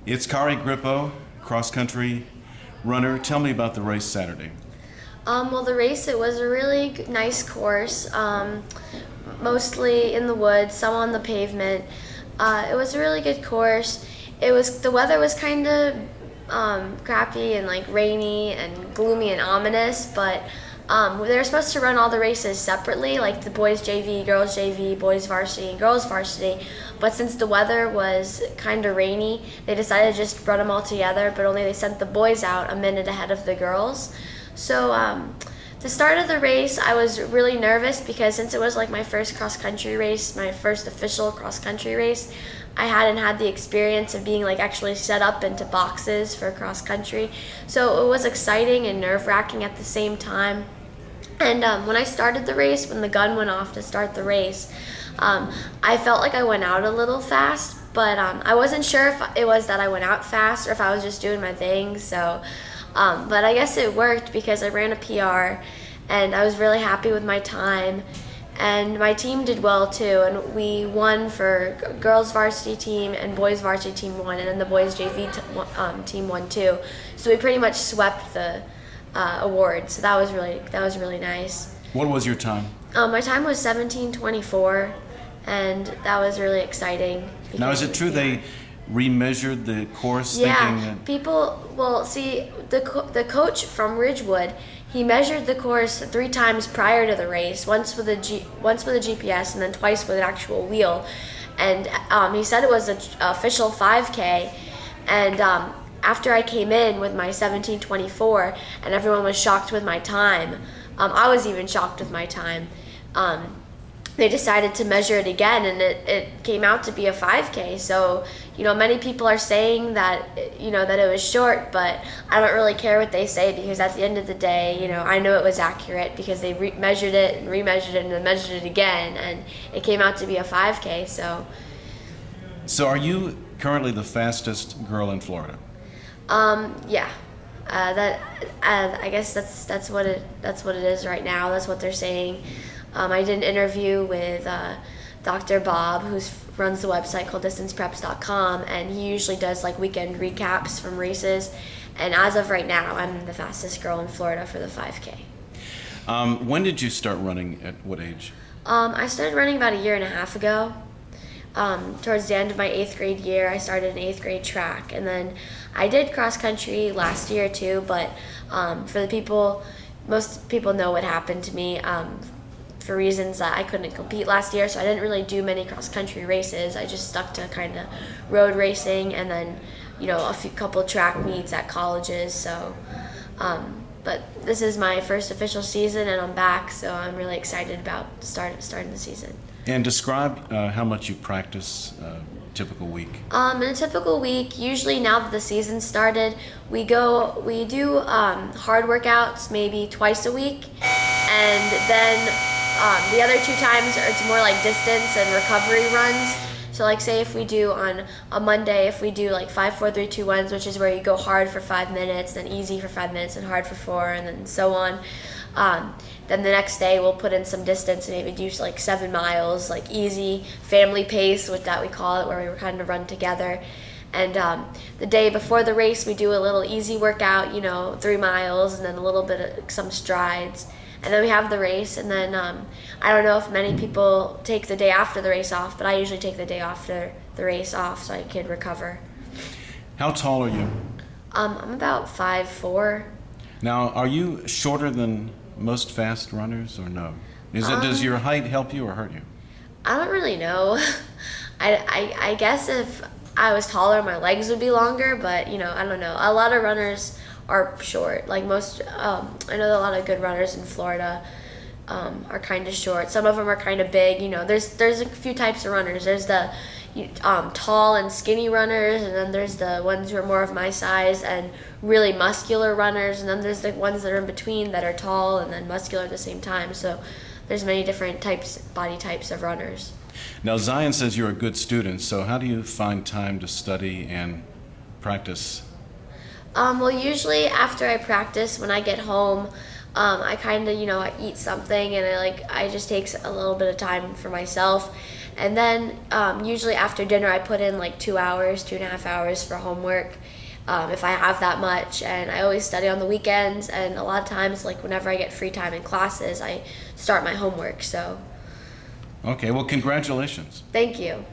It's Kari Grippo, cross-country runner. Tell me about the race Saturday. Well, the race, it was a really nice course, mostly in the woods, some on the pavement. It was a really good course. The weather was kind of crappy and like rainy and gloomy and ominous, but they were supposed to run all the races separately, like the boys JV, girls JV, boys varsity, and girls varsity. But since the weather was kind of rainy, they decided to just run them all together, but only they sent the boys out a minute ahead of the girls. So the start of the race, I was really nervous because since it was like my first cross-country race, my first official cross-country race, I hadn't had the experience of being like actually set up into boxes for cross-country. So it was exciting and nerve-wracking at the same time. And when I started the race, when the gun went off to start the race, I felt like I went out a little fast, but I wasn't sure if it was that I went out fast or if I was just doing my thing. So, but I guess it worked because I ran a PR, and I was really happy with my time. And my team did well too, and we won for girls varsity team and boys varsity team won, and then the boys JV team won too. So we pretty much swept the award. So that was really nice. What was your time? My time was 17:24, and that was really exciting. Now, is it true they remeasured the course? Yeah, well, see, the coach from Ridgewood, he measured the course 3 times prior to the race, once with a GPS and then twice with an actual wheel. And he said it was an official 5K, and after I came in with my 17:24 and everyone was shocked with my time, I was even shocked with my time. They decided to measure it again, and it came out to be a 5K. So, many people are saying that, that it was short, but I don't really care what they say because at the end of the day, I know it was accurate because they measured it and remeasured it and then measured it again, and it came out to be a 5K. So are you currently the fastest girl in Florida? Yeah. I guess that's what it is right now. That's what they're saying. I did an interview with Dr. Bob, who runs the website called distancepreps.com, and he usually does like weekend recaps from races. And as of right now, I'm the fastest girl in Florida for the 5K. When did you start running? At what age? I started running about a year and a half ago. Towards the end of my 8th grade year, I started an 8th grade track, and then I did cross country last year too, but most people know what happened to me for reasons that I couldn't compete last year, so I didn't really do many cross country races. I just stuck to kind of road racing and then couple track meets at colleges. So but this is my first official season and I'm back, so I'm really excited about starting the season. And describe how much you practice typical week. In a typical week, usually now that the season started, we do hard workouts maybe twice a week, and then the other 2 times it's more like distance and recovery runs. So like say if we do on a Monday, if we do like 5, 4, 3, 2, 1s, which is where you go hard for 5 minutes, then easy for 5 minutes, and hard for 4, and then so on. Then the next day we'll put in some distance and maybe do like 7 miles, like easy family pace, with that we call it, where we kind of run together. And the day before the race we do a little easy workout, 3 miles, and then a little bit of some strides. And then we have the race, and then I don't know if many people take the day after the race off, but I usually take the day after the race off so I can recover. How tall are you? I'm about 5'4". Now, are you shorter than most fast runners, or no? Does your height help you or hurt you? I don't really know. I guess if I was taller, my legs would be longer, but I don't know. A lot of runners are short. Like I know a lot of good runners in Florida are kind of short. Some of them are kind of big. There's a few types of runners. There's the tall and skinny runners, and then there's the ones who are more of my size and really muscular runners, and then there's the ones that are in between that are tall and then muscular at the same time. So there's many different body types of runners. Now, Zion says you're a good student, so how do you find time to study and practice? Well, usually after I practice, when I get home, I kind of, I eat something, and I just take a little bit of time for myself. And then usually after dinner I put in like 2 hours, 2.5 hours for homework if I have that much. And I always study on the weekends, and a lot of times, like whenever I get free time in classes, I start my homework. So Okay, well, congratulations. thank you.